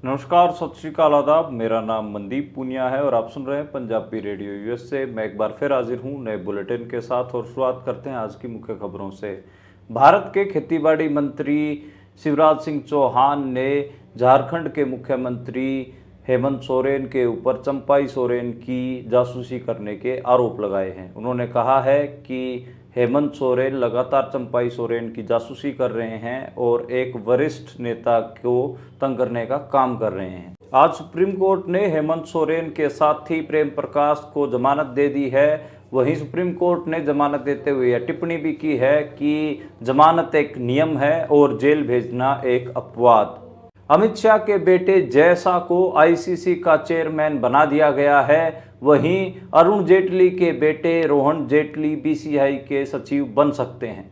नमस्कार, सत श्री अकाल, आदाब। मेरा नाम मनदीप पुनिया है और आप सुन रहे हैं पंजाबी रेडियो यूएस से। मैं एक बार फिर हाजिर हूं नए बुलेटिन के साथ और शुरुआत करते हैं आज की मुख्य खबरों से। भारत के खेतीबाड़ी मंत्री शिवराज सिंह चौहान ने झारखंड के मुख्यमंत्री हेमंत सोरेन के ऊपर चंपाई सोरेन की जासूसी करने के आरोप लगाए हैं। उन्होंने कहा है कि हेमंत सोरेन लगातार चंपाई सोरेन की जासूसी कर रहे हैं और एक वरिष्ठ नेता को तंग करने का काम कर रहे हैं। आज सुप्रीम कोर्ट ने हेमंत सोरेन के साथी प्रेम प्रकाश को जमानत दे दी है। वहीं सुप्रीम कोर्ट ने जमानत देते हुए यह टिप्पणी भी की है कि जमानत एक नियम है और जेल भेजना एक अपवाद। अमित शाह के बेटे जय शाह को आईसीसी का चेयरमैन बना दिया गया है। वहीं अरुण जेटली के बेटे रोहन जेटली बीसीसीआई के सचिव बन सकते हैं।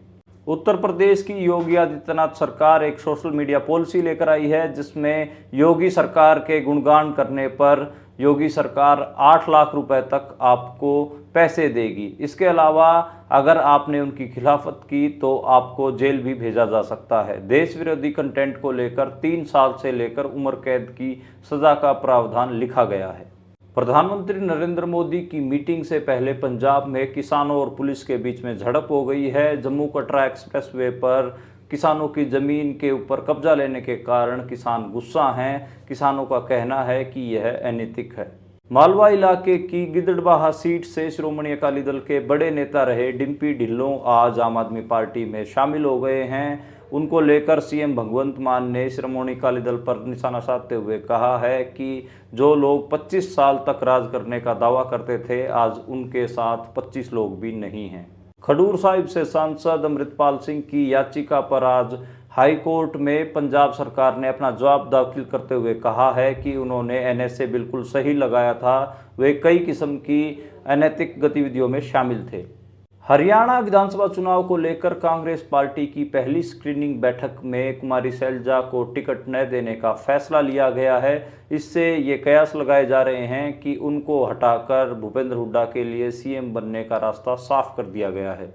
उत्तर प्रदेश की योगी आदित्यनाथ सरकार एक सोशल मीडिया पॉलिसी लेकर आई है जिसमें योगी सरकार के गुणगान करने पर योगी सरकार 8 लाख रुपए तक आपको पैसे देगी। इसके अलावा अगर आपने उनकी खिलाफत की तो आपको जेल भी भेजा जा सकता है। देश विरोधी कंटेंट को लेकर 3 साल से लेकर उम्र कैद की सजा का प्रावधान लिखा गया है। प्रधानमंत्री नरेंद्र मोदी की मीटिंग से पहले पंजाब में किसानों और पुलिस के बीच में झड़प हो गई है। जम्मू कटरा एक्सप्रेसवे पर किसानों की जमीन के ऊपर कब्जा लेने के कारण किसान गुस्सा हैं। किसानों का कहना है कि यह अनैतिक है। मालवा इलाके की गिदड़बाहा सीट से श्रोमणी अकाली दल के बड़े नेता रहे डिम्पी ढिल्लों आज आम आदमी पार्टी में शामिल हो गए हैं। उनको लेकर सीएम भगवंत मान ने श्रोमणी अकाली दल पर निशाना साधते हुए कहा है कि जो लोग 25 साल तक राज करने का दावा करते थे आज उनके साथ 25 लोग भी नहीं हैं। खडूर साहिब से सांसद अमृतपाल सिंह की याचिका पर आज हाई कोर्ट में पंजाब सरकार ने अपना जवाब दाखिल करते हुए कहा है कि उन्होंने एनएसए बिल्कुल सही लगाया था। वे कई किस्म की अनैतिक गतिविधियों में शामिल थे। हरियाणा विधानसभा चुनाव को लेकर कांग्रेस पार्टी की पहली स्क्रीनिंग बैठक में कुमारी शैलजा को टिकट न देने का फैसला लिया गया है। इससे ये कयास लगाए जा रहे हैं कि उनको हटाकर भूपेंद्र हुड्डा के लिए सीएम बनने का रास्ता साफ कर दिया गया है।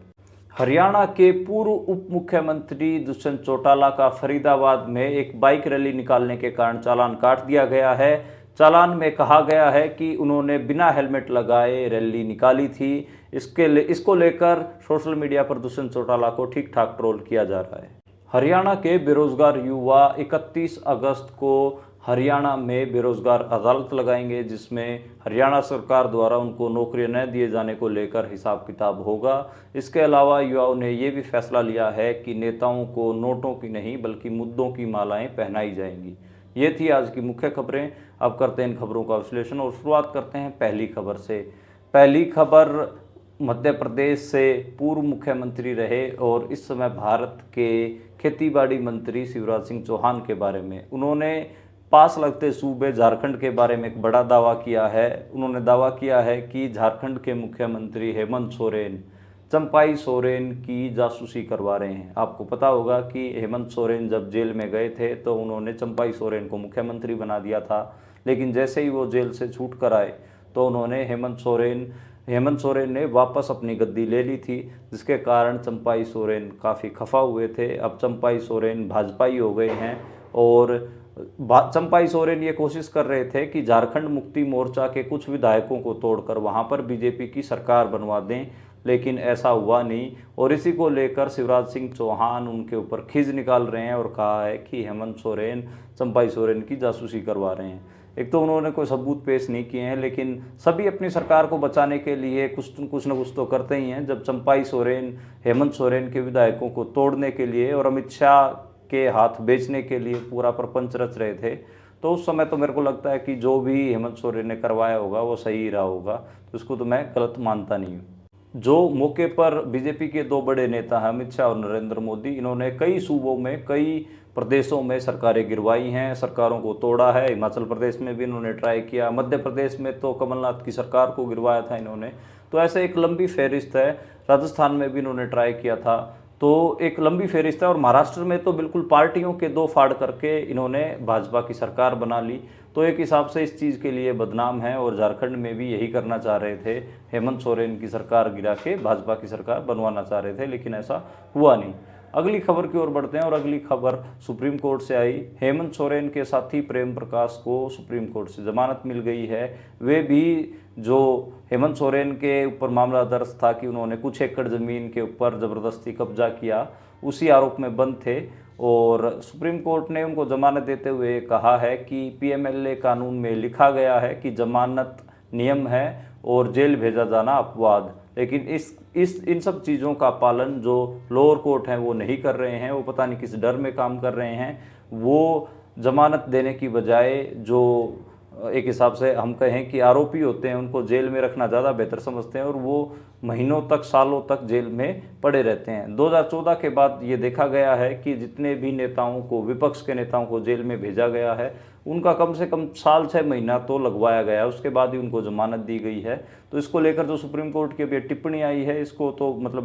हरियाणा के पूर्व उप मुख्यमंत्री दुष्यंत चौटाला का फरीदाबाद में एक बाइक रैली निकालने के कारण चालान काट दिया गया है। चालान में कहा गया है कि उन्होंने बिना हेलमेट लगाए रैली निकाली थी। इसको लेकर सोशल मीडिया पर दुष्यंत चौटाला को ठीक ठाक ट्रोल किया जा रहा है। हरियाणा के बेरोजगार युवा 31 अगस्त को हरियाणा में बेरोजगार अदालत लगाएंगे जिसमें हरियाणा सरकार द्वारा उनको नौकरियां न दिए जाने को लेकर हिसाब किताब होगा। इसके अलावा युवाओं ने ये भी फैसला लिया है कि नेताओं को नोटों की नहीं बल्कि मुद्दों की मालाएं पहनाई जाएंगी। ये थी आज की मुख्य खबरें। अब करते हैं इन खबरों का विश्लेषण और शुरुआत करते हैं पहली खबर से। पहली खबर मध्य प्रदेश से पूर्व मुख्यमंत्री रहे और इस समय भारत के खेतीबाड़ी मंत्री शिवराज सिंह चौहान के बारे में। उन्होंने पास लगते सूबे झारखंड के बारे में एक बड़ा दावा किया है। उन्होंने दावा किया है कि झारखंड के मुख्यमंत्री हेमंत सोरेन चंपाई सोरेन की जासूसी करवा रहे हैं। आपको पता होगा कि हेमंत सोरेन जब जेल में गए थे तो उन्होंने चंपाई सोरेन को मुख्यमंत्री बना दिया था, लेकिन जैसे ही वो जेल से छूट कर आए तो उन्होंने हेमंत सोरेन ने वापस अपनी गद्दी ले ली थी, जिसके कारण चंपाई सोरेन काफ़ी खफा हुए थे। अब चंपाई सोरेन भाजपाई हो गए हैं और चंपाई सोरेन ये कोशिश कर रहे थे कि झारखंड मुक्ति मोर्चा के कुछ विधायकों को तोड़कर वहां पर बीजेपी की सरकार बनवा दें, लेकिन ऐसा हुआ नहीं। और इसी को लेकर शिवराज सिंह चौहान उनके ऊपर खिज निकाल रहे हैं और कहा है कि हेमंत सोरेन चंपाई सोरेन की जासूसी करवा रहे हैं। एक तो उन्होंने कोई सबूत पेश नहीं किए हैं, लेकिन सभी अपनी सरकार को बचाने के लिए कुछ न कुछ तो करते ही हैं। जब चंपाई सोरेन हेमंत सोरेन के विधायकों को तोड़ने के लिए और अमित शाह के हाथ बेचने के लिए पूरा प्रपंच रच रहे थे तो उस समय तो मेरे को लगता है कि जो भी हेमंत सोरेन ने करवाया होगा वो सही रहा होगा, तो इसको तो मैं गलत मानता नहीं हूँ। जो मौके पर बीजेपी के 2 बड़े नेता हैं अमित शाह और नरेंद्र मोदी, इन्होंने कई सूबों में कई प्रदेशों में सरकारें गिरवाई हैं, सरकारों को तोड़ा है। हिमाचल प्रदेश में भी इन्होंने ट्राई किया, मध्य प्रदेश में तो कमलनाथ की सरकार को गिरवाया था इन्होंने। तो ऐसे एक लंबी फहरिस्त है। राजस्थान में भी इन्होंने ट्राई किया था, तो एक लंबी फहरिस्त है। और महाराष्ट्र में तो बिल्कुल पार्टियों के 2 फाड़ करके इन्होंने भाजपा की सरकार बना ली, तो एक हिसाब से इस चीज़ के लिए बदनाम है। और झारखंड में भी यही करना चाह रहे थे, हेमंत सोरेन की सरकार गिरा के भाजपा की सरकार बनवाना चाह रहे थे, लेकिन ऐसा हुआ नहीं। अगली खबर की ओर बढ़ते हैं और अगली खबर सुप्रीम कोर्ट से आई। हेमंत सोरेन के साथी प्रेम प्रकाश को सुप्रीम कोर्ट से जमानत मिल गई है। वे भी जो हेमंत सोरेन के ऊपर मामला दर्ज था कि उन्होंने कुछ एकड़ ज़मीन के ऊपर ज़बरदस्ती कब्जा किया, उसी आरोप में बंद थे और सुप्रीम कोर्ट ने उनको जमानत देते हुए कहा है कि पीएमएलए कानून में लिखा गया है कि जमानत नियम है और जेल भेजा जाना अपवाद। लेकिन इस इन सब चीज़ों का पालन जो लोअर कोर्ट हैं वो नहीं कर रहे हैं। वो पता नहीं किस डर में काम कर रहे हैं। वो जमानत देने की बजाय जो एक हिसाब से हम कहें कि आरोपी होते हैं उनको जेल में रखना ज़्यादा बेहतर समझते हैं और वो महीनों तक सालों तक जेल में पड़े रहते हैं। 2014 के बाद ये देखा गया है कि जितने भी नेताओं को, विपक्ष के नेताओं को जेल में भेजा गया है उनका कम से कम साल 6 महीना तो लगवाया गया है, उसके बाद ही उनको जमानत दी गई है। तो इसको लेकर जो सुप्रीम कोर्ट की अभी टिप्पणी आई है इसको तो मतलब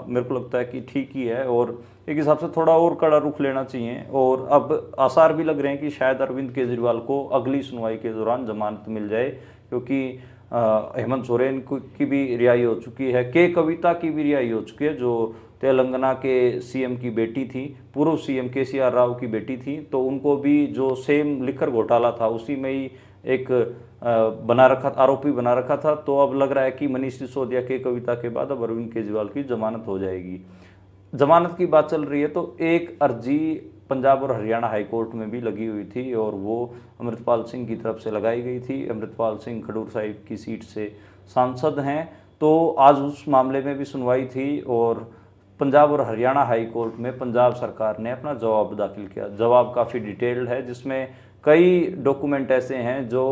मेरे को लगता है कि ठीक ही है और एक हिसाब से थोड़ा और कड़ा रुख लेना चाहिए। और अब आसार भी लग रहे हैं कि शायद अरविंद केजरीवाल को अगली सुनवाई के दौरान जमानत मिल जाए, क्योंकि हेमंत सोरेन की भी रिहाई हो चुकी है, के कविता की भी रिहाई हो चुकी है जो तेलंगाना के सीएम की बेटी थी, पूर्व सीएम केसीआर राव की बेटी थी। तो उनको भी जो सेम लिकर घोटाला था उसी में ही एक आरोपी बना रखा था। तो अब लग रहा है कि मनीष सिसोदिया के कविता के बाद अब अरविंद केजरीवाल की जमानत हो जाएगी। जमानत की बात चल रही है तो एक अर्जी पंजाब और हरियाणा हाई कोर्ट में भी लगी हुई थी और वो अमृतपाल सिंह की तरफ से लगाई गई थी। अमृतपाल सिंह खडूर साहिब की सीट से सांसद हैं, तो आज उस मामले में भी सुनवाई थी और पंजाब और हरियाणा हाई कोर्ट में पंजाब सरकार ने अपना जवाब दाखिल किया। जवाब काफ़ी डिटेल्ड है जिसमें कई डॉक्यूमेंट ऐसे हैं जो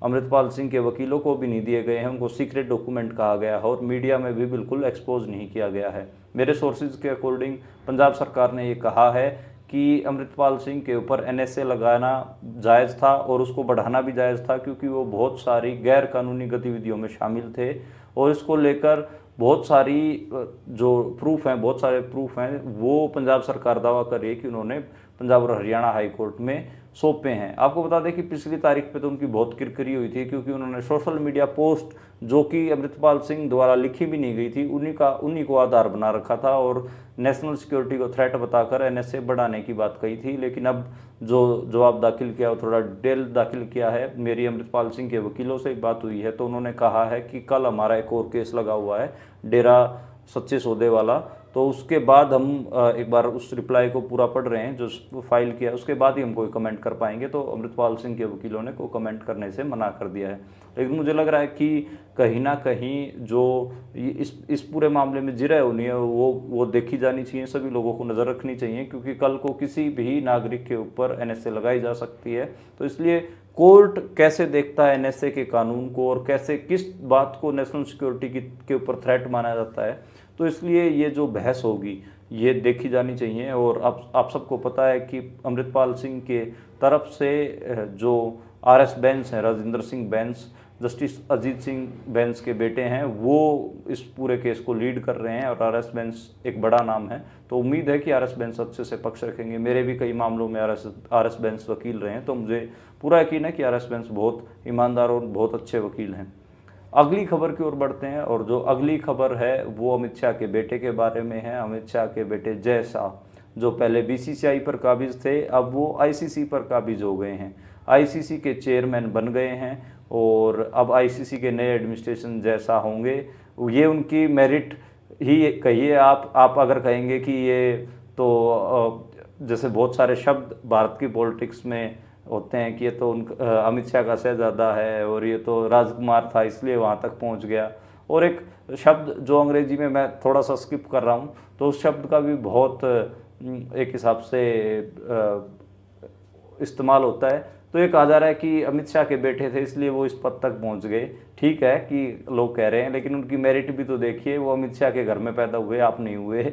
अमृतपाल सिंह के वकीलों को भी नहीं दिए गए हैं, उनको सीक्रेट डॉक्यूमेंट कहा गया है और मीडिया में भी बिल्कुल एक्सपोज नहीं किया गया है। मेरे सोर्सेज के अकॉर्डिंग पंजाब सरकार ने ये कहा है कि अमृतपाल सिंह के ऊपर एनएसए लगाना जायज़ था और उसको बढ़ाना भी जायज़ था, क्योंकि वो बहुत सारी गैर कानूनी गतिविधियों में शामिल थे और इसको लेकर बहुत सारी जो प्रूफ हैं, बहुत सारे प्रूफ हैं वो पंजाब सरकार दावा कर रही है कि उन्होंने पंजाब और हरियाणा हाई कोर्ट में सौंपे हैं। आपको बता दें कि पिछली तारीख पे तो उनकी बहुत किरकिरी हुई थी, क्योंकि उन्होंने सोशल मीडिया पोस्ट जो कि अमृतपाल सिंह द्वारा लिखी भी नहीं गई थी उन्हीं को आधार बना रखा था और नेशनल सिक्योरिटी को थ्रेट बताकर एनएसए बढ़ाने की बात कही थी। लेकिन अब जो जवाब दाखिल किया वो थोड़ा डिटेल दाखिल किया है। मेरी अमृतपाल सिंह के वकीलों से बात हुई है तो उन्होंने कहा है कि कल हमारा एक और केस लगा हुआ है, डेरा सच्चे सौदे वाला, तो उसके बाद हम एक बार उस रिप्लाई को पूरा पढ़ रहे हैं जो फाइल किया, उसके बाद ही हम कोई कमेंट कर पाएंगे। तो अमृतपाल सिंह के वकीलों ने कोई कमेंट करने से मना कर दिया है। लेकिन मुझे लग रहा है कि कहीं ना कहीं जो इस पूरे मामले में जिरह होनी है वो देखी जानी चाहिए, सभी लोगों को नज़र रखनी चाहिए, क्योंकि कल को किसी भी नागरिक के ऊपर एनएसए लगाई जा सकती है। तो इसलिए कोर्ट कैसे देखता है एनएसए के कानून को और कैसे किस बात को नेशनल सिक्योरिटी के ऊपर थ्रेट माना जाता है, तो इसलिए ये जो बहस होगी ये देखी जानी चाहिए। और आप सबको पता है कि अमृतपाल सिंह के तरफ से जो आरएस बेंस हैं, राजेंद्र सिंह बेंस, जस्टिस अजीत सिंह बेंस के बेटे हैं, वो इस पूरे केस को लीड कर रहे हैं और आरएस बेंस एक बड़ा नाम है। तो उम्मीद है कि आरएस बेंस अच्छे से पक्ष रखेंगे। मेरे भी कई मामलों में आरएस बेंस वकील रहे हैं, तो मुझे पूरा यकीन है कि आरएस बेंस बहुत ईमानदार और बहुत अच्छे वकील हैं। अगली खबर की ओर बढ़ते हैं और जो अगली खबर है वो अमित शाह के बेटे के बारे में है। अमित शाह के बेटे जय शाह, जो पहले बीसीसीआई पर काबिज थे, अब वो आईसीसी पर काबिज हो गए हैं, आईसीसी के चेयरमैन बन गए हैं और अब आईसीसी के नए एडमिनिस्ट्रेशन जय शाह होंगे। ये उनकी मेरिट ही कहिए आप अगर कहेंगे कि ये तो जैसे बहुत सारे शब्द भारत की पॉलिटिक्स में होते हैं कि ये तो अमित शाह का शहजादा है और ये तो राजकुमार था इसलिए वहाँ तक पहुँच गया। और एक शब्द जो अंग्रेजी में मैं थोड़ा सा स्किप कर रहा हूँ, तो उस शब्द का भी बहुत एक हिसाब से इस्तेमाल होता है। तो ये कहा जा रहा है कि अमित शाह के बेटे थे इसलिए वो इस पद तक पहुंच गए। ठीक है कि लोग कह रहे हैं, लेकिन उनकी मेरिट भी तो देखिए, वो अमित शाह के घर में पैदा हुए, आप नहीं हुए।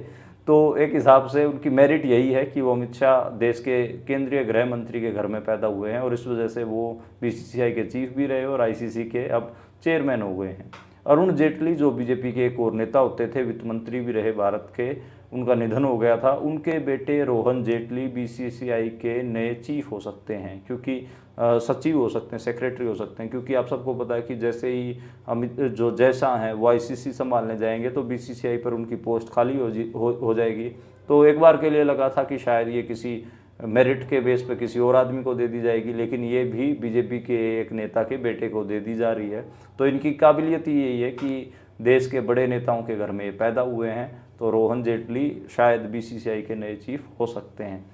तो एक हिसाब से उनकी मेरिट यही है कि वो अमित शाह देश के केंद्रीय गृह मंत्री के घर में पैदा हुए हैं और इस वजह से वो बीसीसीआई के चीफ भी रहे और आईसीसी के अब चेयरमैन हो गए हैं। अरुण जेटली जो बीजेपी के एक और नेता होते थे, वित्त मंत्री भी रहे भारत के, उनका निधन हो गया था। उनके बेटे रोहन जेटली बीसीसीआई के नए चीफ हो सकते हैं, क्योंकि सचिव हो सकते हैं, सेक्रेटरी हो सकते हैं, क्योंकि आप सबको पता है कि जैसे ही अमित जो जय शाह हैं वो आईसीसी संभालने जाएंगे तो बीसीसीआई पर उनकी पोस्ट खाली हो जाएगी। तो एक बार के लिए लगा था कि शायद ये किसी मेरिट के बेस पे किसी और आदमी को दे दी जाएगी, लेकिन ये भी बीजेपी के एक नेता के बेटे को दे दी जा रही है। तो इनकी काबिलियत ही यही है कि देश के बड़े नेताओं के घर में ये पैदा हुए हैं। तो रोहन जेटली शायद बीसीसीआई के नए चीफ हो सकते हैं।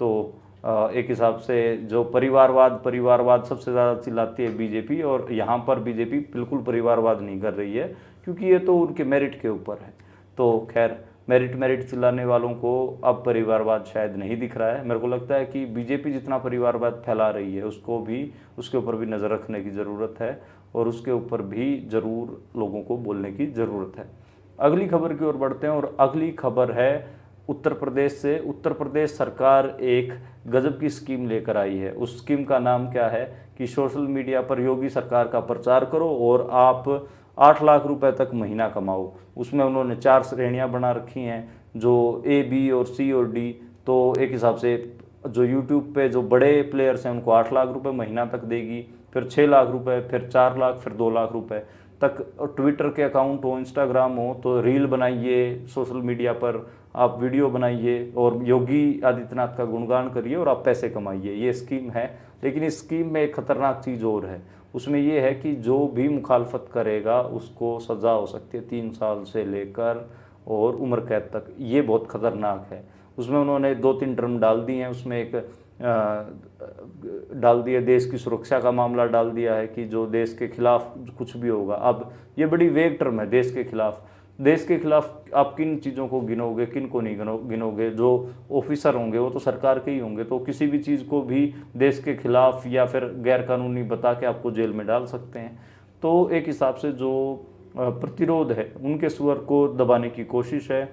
तो एक हिसाब से जो परिवारवाद सबसे ज़्यादा चिल्लाती है बीजेपी, और यहाँ पर बीजेपी बिल्कुल परिवारवाद नहीं कर रही है, क्योंकि ये तो उनके मेरिट के ऊपर है। तो खैर, मेरिट चिल्लाने वालों को अब परिवारवाद शायद नहीं दिख रहा है। मेरे को लगता है कि बीजेपी जितना परिवारवाद फैला रही है उसके ऊपर भी नज़र रखने की ज़रूरत है, और उसके ऊपर भी ज़रूर लोगों को बोलने की ज़रूरत है। अगली खबर की ओर बढ़ते हैं, और अगली खबर है उत्तर प्रदेश से। उत्तर प्रदेश सरकार एक गजब की स्कीम लेकर आई है। उस स्कीम का नाम क्या है कि सोशल मीडिया पर योगी सरकार का प्रचार करो और आप 8 लाख रुपए तक महीना कमाओ। उसमें उन्होंने 4 श्रेणियां बना रखी हैं, जो ए, बी और सी और डी। तो एक हिसाब से जो यूट्यूब पे जो बड़े प्लेयर्स हैं उनको 8 लाख रुपए महीना तक देगी, फिर 6 लाख रुपए, फिर 4 लाख, फिर 2 लाख रुपए तक। ट्विटर के अकाउंट हो, इंस्टाग्राम हो, तो रील बनाइए सोशल मीडिया पर, आप वीडियो बनाइए और योगी आदित्यनाथ का गुणगान करिए और आप पैसे कमाइए। ये स्कीम है। लेकिन इस स्कीम में एक खतरनाक चीज़ और है। उसमें ये है कि जो भी मुखालफत करेगा उसको सज़ा हो सकती है 3 साल से लेकर और उम्र कैद तक। ये बहुत खतरनाक है। उसमें उन्होंने 2-3 टर्म डाल दी हैं। उसमें एक डाल दिया देश की सुरक्षा का मामला डाल दिया है कि जो देश के खिलाफ कुछ भी होगा। अब ये बड़ी वेग टर्म है, देश के खिलाफ आप किन चीज़ों को गिनोगे, किन को नहीं गिनोगे। जो ऑफिसर होंगे वो तो सरकार के ही होंगे, तो किसी भी चीज़ को भी देश के खिलाफ या फिर गैर कानूनी बता के आपको जेल में डाल सकते हैं। तो एक हिसाब से जो प्रतिरोध है उनके स्वर को दबाने की कोशिश है।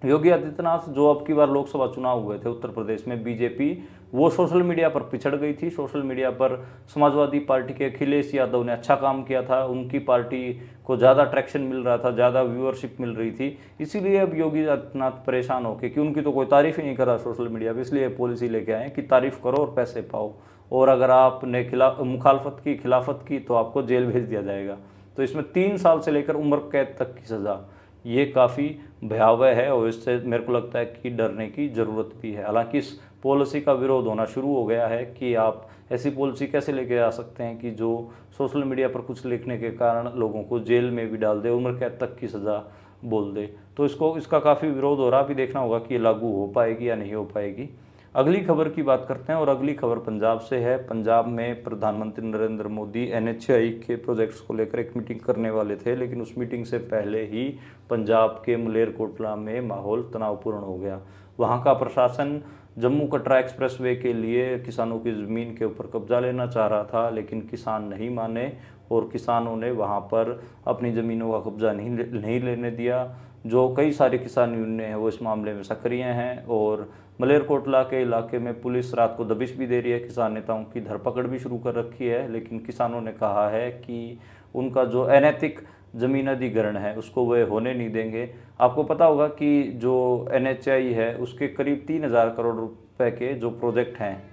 योगी आदित्यनाथ जो अब की बार लोकसभा चुनाव हुए थे उत्तर प्रदेश में, बीजेपी वो सोशल मीडिया पर पिछड़ गई थी। सोशल मीडिया पर समाजवादी पार्टी के अखिलेश यादव ने अच्छा काम किया था, उनकी पार्टी को ज़्यादा ट्रैक्शन मिल रहा था, ज़्यादा व्यूअरशिप मिल रही थी। इसीलिए अब योगी आदित्यनाथ परेशान होकर, कि उनकी तो कोई तारीफ ही नहीं कर रहा सोशल मीडिया पर, इसलिए पॉलिसी लेके आए कि तारीफ करो और पैसे पाओ, और अगर आपने मुखालफत की, खिलाफत की, तो आपको जेल भेज दिया जाएगा। तो इसमें 3 साल से लेकर उम्र कैद तक की सज़ा, ये काफ़ी भयावह है, और इससे मेरे को लगता है कि डरने की ज़रूरत भी है। हालांकि इस पॉलिसी का विरोध होना शुरू हो गया है कि आप ऐसी पॉलिसी कैसे लेके आ सकते हैं कि जो सोशल मीडिया पर कुछ लिखने के कारण लोगों को जेल में भी डाल दे, उम्र कैद तक की सज़ा बोल दे। तो इसका काफ़ी विरोध हो रहा, अभी देखना होगा कि ये लागू हो पाएगी या नहीं हो पाएगी। अगली खबर की बात करते हैं, और अगली खबर पंजाब से है। पंजाब में प्रधानमंत्री नरेंद्र मोदी NHAI के प्रोजेक्ट्स को लेकर एक मीटिंग करने वाले थे, लेकिन उस मीटिंग से पहले ही पंजाब के मलेरकोटला में माहौल तनावपूर्ण हो गया। वहाँ का प्रशासन जम्मू कटरा एक्सप्रेसवे के लिए किसानों की ज़मीन के ऊपर कब्जा लेना चाह रहा था, लेकिन किसान नहीं माने और किसानों ने वहाँ पर अपनी ज़मीनों का कब्जा नहीं लेने दिया। जो कई सारे किसान यूनियन हैं वो इस मामले में सक्रिय हैं, और मलेरकोटला के इलाके में पुलिस रात को दबिश भी दे रही है। किसान नेताओं की धरपकड़ भी शुरू कर रखी है, लेकिन किसानों ने कहा है कि उनका जो अनैतिक ज़मीन अधिग्रहण है उसको वे होने नहीं देंगे। आपको पता होगा कि जो NHAI है उसके करीब 3,000 करोड़ रुपए के जो प्रोजेक्ट हैं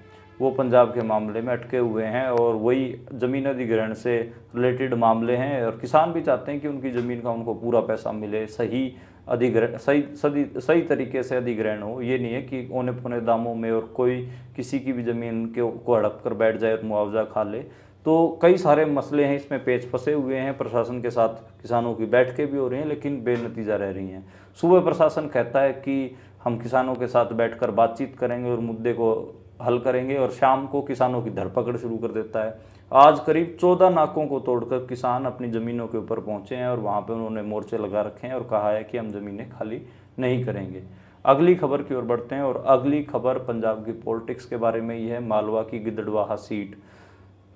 वो पंजाब के मामले में अटके हुए हैं, और वही ज़मीन अधिग्रहण से रिलेटेड मामले हैं। और किसान भी चाहते हैं कि उनकी ज़मीन का उनको पूरा पैसा मिले, सही अधिग्रहण, सही तरीके से अधिग्रहण हो। ये नहीं है कि औने पौने दामों में और कोई किसी की भी ज़मीन को हड़प कर बैठ जाए और मुआवजा खा ले। तो कई सारे मसले हैं, इसमें पेच फंसे हुए हैं। प्रशासन के साथ किसानों की बैठकें भी हो रही हैं, लेकिन बेनतीजा रह रही हैं। सुबह प्रशासन कहता है कि हम किसानों के साथ बैठकर बातचीत करेंगे और मुद्दे को हल करेंगे, और शाम को किसानों की धरपकड़ शुरू कर देता है। आज करीब 14 नाकों को तोड़कर किसान अपनी ज़मीनों के ऊपर पहुंचे हैं, और वहां पे उन्होंने मोर्चे लगा रखे हैं और कहा है कि हम ज़मीनें खाली नहीं करेंगे। अगली खबर की ओर बढ़ते हैं, और अगली खबर पंजाब की पॉलिटिक्स के बारे में ही है। मालवा की गिद्धड़वाहा सीट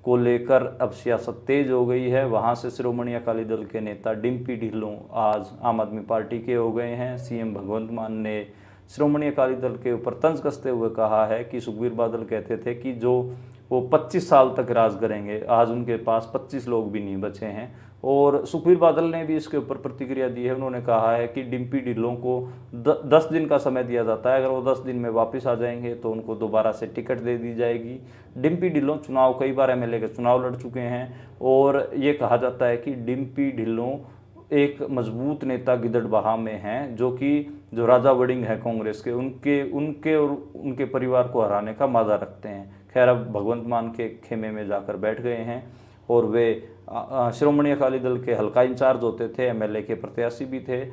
को लेकर अब सियासत तेज हो गई है। वहां से शिरोमणि अकाली दल के नेता डिम्पी ढिल्लों आज आम आदमी पार्टी के हो गए हैं। CM भगवंत मान ने श्रोमणी अकाली दल के ऊपर तंज कसते हुए कहा है कि सुखबीर बादल कहते थे कि जो वो 25 साल तक राज करेंगे, आज उनके पास 25 लोग भी नहीं बचे हैं। और सुखबीर बादल ने भी इसके ऊपर प्रतिक्रिया दी है। उन्होंने कहा है कि डिम्पी ढिल्लों को 10 दिन का समय दिया जाता है, अगर वो 10 दिन में वापस आ जाएंगे तो उनको दोबारा से टिकट दे दी जाएगी। डिम्पी ढिल्लों कई बार MLA के चुनाव लड़ चुके हैं, और ये कहा जाता है कि डिम्पी ढिल्लों एक मजबूत नेता गिदड़बाहा में हैं, जो राजा वड़िंग है कांग्रेस के, उनके और उनके परिवार को हराने का मादा रखते हैं। खैर अब भगवंत मान के खेमे में जाकर बैठ गए हैं और वे श्रोमणी अकाली दल के हल्का इंचार्ज होते थे, एमएलए के प्रत्याशी भी थे।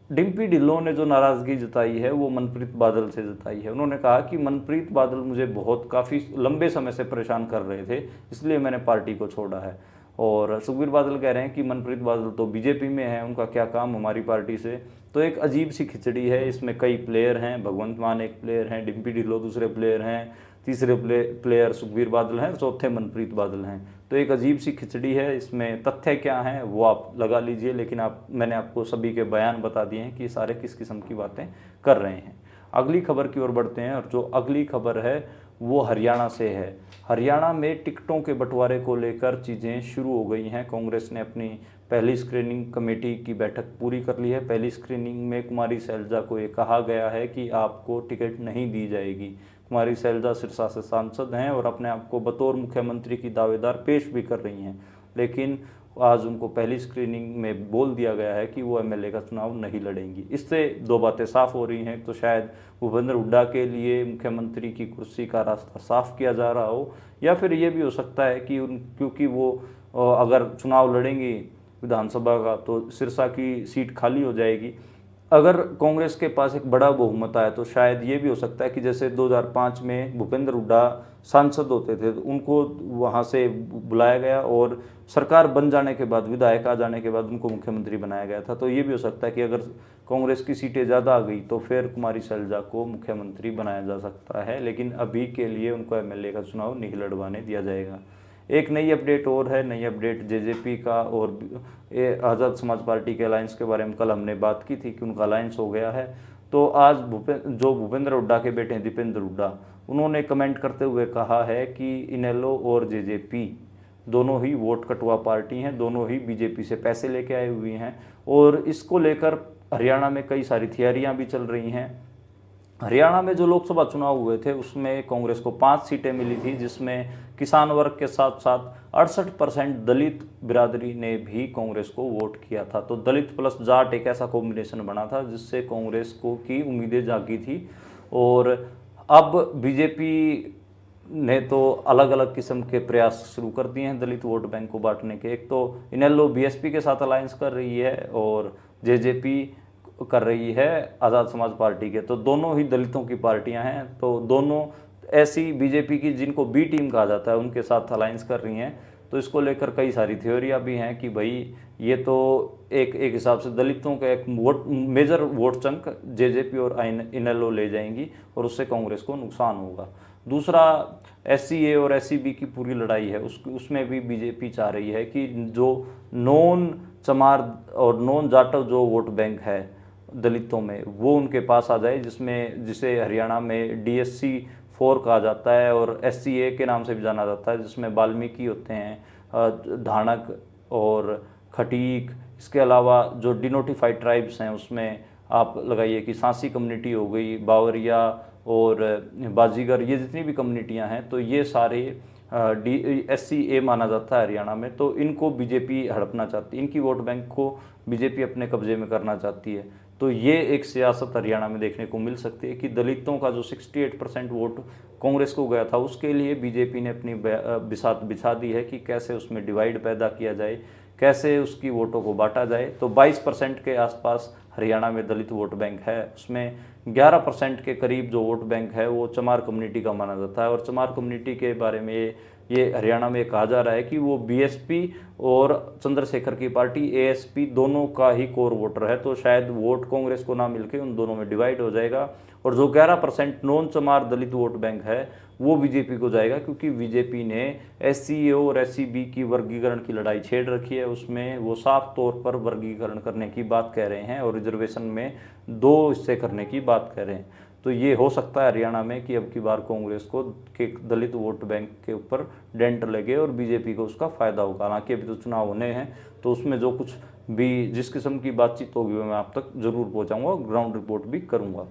डिम्पी ढिल्लों ने जो नाराज़गी जताई है वो मनप्रीत बादल से जताई है। उन्होंने कहा कि मनप्रीत बादल मुझे काफ़ी लंबे समय से परेशान कर रहे थे, इसलिए मैंने पार्टी को छोड़ा है। और सुखबीर बादल कह रहे हैं कि मनप्रीत बादल तो बीजेपी में है, उनका क्या काम हमारी पार्टी से। तो एक अजीब सी खिचड़ी है, इसमें कई प्लेयर हैं, भगवंत मान एक प्लेयर हैं, डिम्पी ढिल्लों दूसरे प्लेयर हैं, तीसरे प्लेयर सुखबीर बादल हैं, चौथे मनप्रीत बादल हैं। तो एक अजीब सी खिचड़ी है। इसमें तथ्य क्या हैं वो आप लगा लीजिए, लेकिन मैंने आपको सभी के बयान बता दिए हैं कि सारे किस किस्म की बातें कर रहे हैं। अगली खबर की ओर बढ़ते हैं और जो अगली खबर है वो हरियाणा से है। हरियाणा में टिकटों के बंटवारे को लेकर चीज़ें शुरू हो गई हैं। कांग्रेस ने अपनी पहली स्क्रीनिंग कमेटी की बैठक पूरी कर ली है। पहली स्क्रीनिंग में कुमारी शैलजा को ये कहा गया है कि आपको टिकट नहीं दी जाएगी। कुमारी शैलजा सिरसा से सांसद हैं और अपने आप को बतौर मुख्यमंत्री की दावेदार पेश भी कर रही हैं, लेकिन आज उनको पहली स्क्रीनिंग में बोल दिया गया है कि वो एमएलए का चुनाव नहीं लड़ेंगी। इससे दो बातें साफ हो रही हैं, तो शायद भूपेंद्र हुड्डा के लिए मुख्यमंत्री की कुर्सी का रास्ता साफ किया जा रहा हो, या फिर ये भी हो सकता है कि क्योंकि वो अगर चुनाव लड़ेंगी विधानसभा का तो सिरसा की सीट खाली हो जाएगी। अगर कांग्रेस के पास एक बड़ा बहुमत आया तो शायद ये भी हो सकता है कि जैसे 2005 में भूपेंद्र हुड्डा सांसद होते थे तो उनको वहाँ से बुलाया गया और सरकार बन जाने के बाद, विधायक आ जाने के बाद उनको मुख्यमंत्री बनाया गया था। तो ये भी हो सकता है कि अगर कांग्रेस की सीटें ज़्यादा आ गई तो फिर कुमारी शैलजा को मुख्यमंत्री बनाया जा सकता है, लेकिन अभी के लिए उनको एमएलए का चुनाव नहीं लड़वाने दिया जाएगा। एक नई अपडेट और है, नई अपडेट जेजेपी का और आज़ाद समाज पार्टी के अलायंस के बारे में कल हमने बात की थी कि उनका अलायंस हो गया है। तो आज भूपेंद्र हुड्डा के बेटे दीपेंद्र हुड्डा, उन्होंने कमेंट करते हुए कहा है कि इनेलो और जेजेपी दोनों ही वोट कटुआ पार्टी हैं, दोनों ही बीजेपी से पैसे लेके आए हुए हैं। और इसको लेकर हरियाणा में कई सारी थियरियाँ भी चल रही हैं। हरियाणा में जो लोकसभा चुनाव हुए थे उसमें कांग्रेस को 5 सीटें मिली थी, जिसमें किसान वर्ग के साथ साथ 68% दलित बिरादरी ने भी कांग्रेस को वोट किया था। तो दलित प्लस जाट एक ऐसा कॉम्बिनेशन बना था जिससे कांग्रेस को की उम्मीदें जागी थी। और अब बीजेपी ने तो अलग अलग किस्म के प्रयास शुरू कर दिए हैं दलित वोट बैंक को बांटने के। एक तो इनेलो बीएसपी के साथ अलायंस कर रही है और जेजेपी कर रही है आज़ाद समाज पार्टी के, तो दोनों ही दलितों की पार्टियां हैं। तो दोनों ऐसी बीजेपी की जिनको बी टीम कहा जाता है उनके साथ अलायंस कर रही हैं। तो इसको लेकर कई सारी थ्योरियाँ भी हैं कि भाई ये तो एक हिसाब से दलितों का एक मेजर वोट चंक जेजेपी और इनेलो ले जाएंगी और उससे कांग्रेस को नुकसान होगा। दूसरा एससीए और एससीबी की पूरी लड़ाई है, उसमें भी बीजेपी चाह रही है कि जो नॉन चमार और नॉन जाटव जो वोट बैंक है दलितों में वो उनके पास आ जाए, जिसे हरियाणा में डीएससी 4 कहा जाता है और एससीए के नाम से भी जाना जाता है, जिसमें वाल्मीकि होते हैं, धानक और खटीक। इसके अलावा जो डिनोटिफाइड ट्राइब्स हैं उसमें आप लगाइए कि सांसी कम्युनिटी हो गई, बावरिया और बाजीगर, ये जितनी भी कम्युनिटियां हैं तो ये सारे एससीए माना जाता है हरियाणा में। तो इनको बीजेपी हड़पना चाहती है, इनकी वोट बैंक को बीजेपी अपने कब्जे में करना चाहती है। तो ये एक सियासत हरियाणा में देखने को मिल सकती है कि दलितों का जो 68% वोट कांग्रेस को गया था उसके लिए बीजेपी ने अपनी बिसात बिछा दी है कि कैसे उसमें डिवाइड पैदा किया जाए, कैसे उसकी वोटों को बांटा जाए। तो 22% के आसपास हरियाणा में दलित वोट बैंक है, उसमें 11% के करीब जो वोट बैंक है वो चमार कम्युनिटी का माना जाता है। और चमार कम्युनिटी के बारे में ये हरियाणा में कहा जा रहा है कि वो बीएसपी और चंद्रशेखर की पार्टी एएसपी दोनों का ही कोर वोटर है। तो शायद वोट कांग्रेस को ना मिलके उन दोनों में डिवाइड हो जाएगा और जो 11% नॉन चमार दलित वोट बैंक है वो बीजेपी को जाएगा, क्योंकि बीजेपी ने एससीए और एससीबी की वर्गीकरण की लड़ाई छेड़ रखी है। उसमें वो साफ तौर पर वर्गीकरण करने की बात कह रहे हैं और रिजर्वेशन में 2 हिस्से करने की बात कह रहे हैं। तो ये हो सकता है हरियाणा में कि अब की बार कांग्रेस को के दलित वोट बैंक के ऊपर डेंट लगे और बीजेपी को उसका फ़ायदा होगा। हालांकि अभी तो चुनाव होने हैं तो उसमें जो कुछ भी जिस किस्म की बातचीत होगी वो मैं आप तक जरूर पहुंचाऊंगा, ग्राउंड रिपोर्ट भी करूंगा।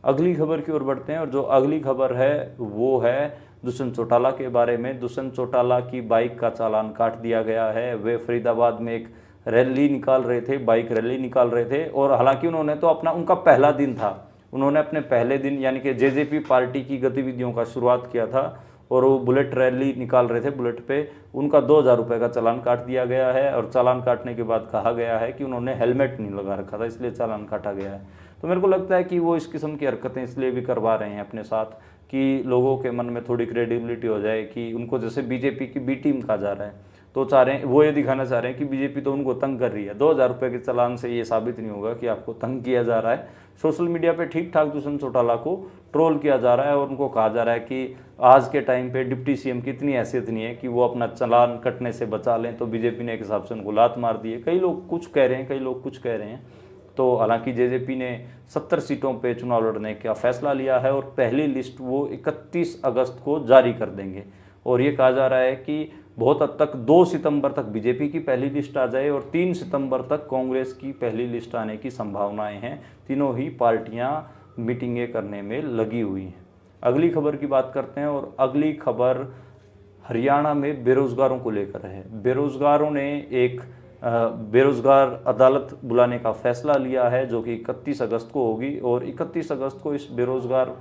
अगली खबर की ओर बढ़ते हैं और जो अगली खबर है वो है दुष्यंत चौटाला के बारे में। दुष्यंत चौटाला की बाइक का चालान काट दिया गया है। वे फरीदाबाद में एक रैली निकाल रहे थे, बाइक रैली निकाल रहे थे। और हालांकि उन्होंने तो उनका पहला दिन था, उन्होंने अपने पहले दिन यानी कि जेजेपी पार्टी की गतिविधियों का शुरुआत किया था और वो बुलेट रैली निकाल रहे थे बुलेट पे, उनका 2,000 रुपये का चालान काट दिया गया है। और चालान काटने के बाद कहा गया है कि उन्होंने हेलमेट नहीं लगा रखा था, इसलिए चालान काटा गया है। तो मेरे को लगता है कि वो इस किस्म की हरकतें इसलिए भी करवा रहे हैं अपने साथ कि लोगों के मन में थोड़ी क्रेडिबिलिटी हो जाए, कि उनको जैसे बीजेपी की बी टीम कहा जा रहा है, तो चाह रहे हैं, वो ये दिखाना चाह रहे हैं कि बीजेपी तो उनको तंग कर रही है। 2,000 रुपये के चालान से ये साबित नहीं होगा कि आपको तंग किया जा रहा है। सोशल मीडिया पे ठीक ठाक दुष्यंत चौटाला को ट्रोल किया जा रहा है और उनको कहा जा रहा है कि आज के टाइम पे डिप्टी सीएम की इतनी हैसियत नहीं है कि वो अपना चालान कटने से बचा लें, तो बीजेपी ने एक हिसाब से उनको लात मार दी है। कई लोग कुछ कह रहे हैं, कई लोग कुछ कह रहे हैं। तो हालांकि जेजेपी ने 70 सीटों पे चुनाव लड़ने का फैसला लिया है और पहली लिस्ट वो 31 अगस्त को जारी कर देंगे। और ये कहा जा रहा है कि बहुत हद तक 2 सितंबर तक बीजेपी की पहली लिस्ट आ जाए और 3 सितंबर तक कांग्रेस की पहली लिस्ट आने की संभावनाएं हैं। तीनों ही पार्टियां मीटिंगें करने में लगी हुई हैं। अगली खबर की बात करते हैं और अगली खबर हरियाणा में बेरोजगारों को लेकर है। बेरोजगारों ने एक बेरोजगार अदालत बुलाने का फैसला लिया है जो कि 31 अगस्त को होगी। और 31 अगस्त को इस बेरोजगार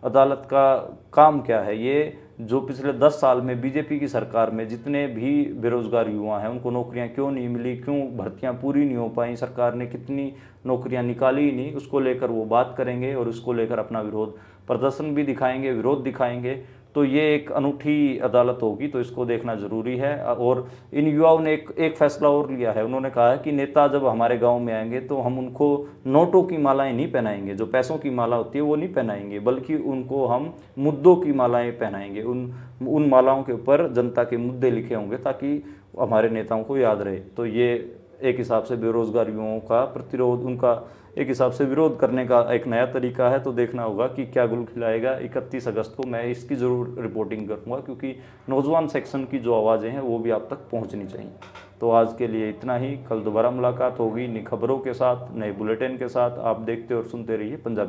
अदालत का काम क्या है, ये जो पिछले 10 साल में बीजेपी की सरकार में जितने भी बेरोजगार युवा हैं उनको नौकरियां क्यों नहीं मिली, क्यों भर्तियां पूरी नहीं हो पाई, सरकार ने कितनी नौकरियां निकाली ही नहीं, उसको लेकर वो बात करेंगे और उसको लेकर अपना विरोध प्रदर्शन भी दिखाएंगे, विरोध दिखाएंगे। तो ये एक अनूठी अदालत होगी, तो इसको देखना जरूरी है। और इन युवाओं ने एक फैसला और लिया है, उन्होंने कहा है कि नेता जब हमारे गांव में आएंगे तो हम उनको नोटों की मालाएं नहीं पहनाएंगे, जो पैसों की माला होती है वो नहीं पहनाएंगे, बल्कि उनको हम मुद्दों की मालाएं पहनाएंगे। उन मालाओं के ऊपर जनता के मुद्दे लिखे होंगे ताकि हमारे नेताओं को याद रहे। तो ये एक हिसाब से बेरोजगार युवाओं का प्रतिरोध, उनका एक हिसाब से विरोध करने का एक नया तरीका है। तो देखना होगा कि क्या गुल खिलाएगा। 31 अगस्त को मैं इसकी ज़रूर रिपोर्टिंग करूँगा, क्योंकि नौजवान सेक्शन की जो आवाज़ें हैं वो भी आप तक पहुँचनी चाहिए। तो आज के लिए इतना ही, कल दोबारा मुलाकात होगी नई खबरों के साथ, नए बुलेटिन के साथ। आप देखते और सुनते रहिए पंजाबी।